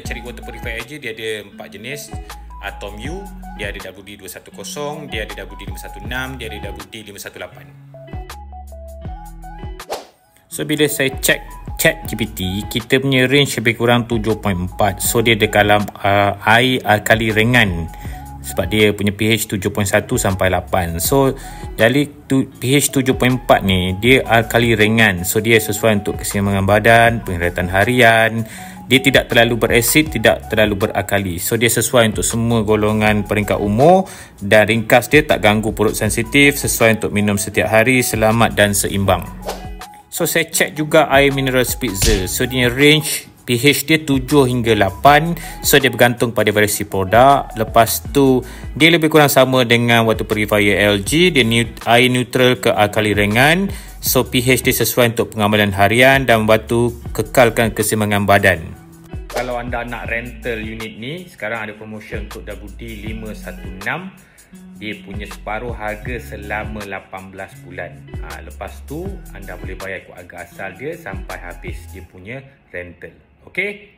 cari water purifier je, dia ada 4 jenis. Atom U, dia ada WD210, dia ada WD516, dia ada WD518. So bila saya check ChatGPT, kita punya range lebih kurang 7.4. So dia ada dalam air alkali ringan, sebab dia punya pH 7.1 sampai 8. So dari pH 7.4 ni, dia alkali ringan. So dia sesuai untuk keseimbangan badan, penghidatan harian. Dia tidak terlalu berasid, tidak terlalu berakali. So dia sesuai untuk semua golongan peringkat umur. Dan ringkas dia tak ganggu perut sensitif, sesuai untuk minum setiap hari, selamat dan seimbang. So saya check juga air mineral Spitzer. So dia range pH dia 7 hingga 8. So dia bergantung pada variasi produk. Lepas tu dia lebih kurang sama dengan water purifier LG. Dia air neutral ke alkali ringan. So pH dia sesuai untuk pengamalan harian dan membantu kekalkan keseimbangan badan. Kalau anda nak rental unit ni, sekarang ada promotion untuk WD516. Dia punya separuh harga selama 18 bulan. Lepas tu anda boleh bayar ikut harga asal dia sampai habis dia punya rental. Okey?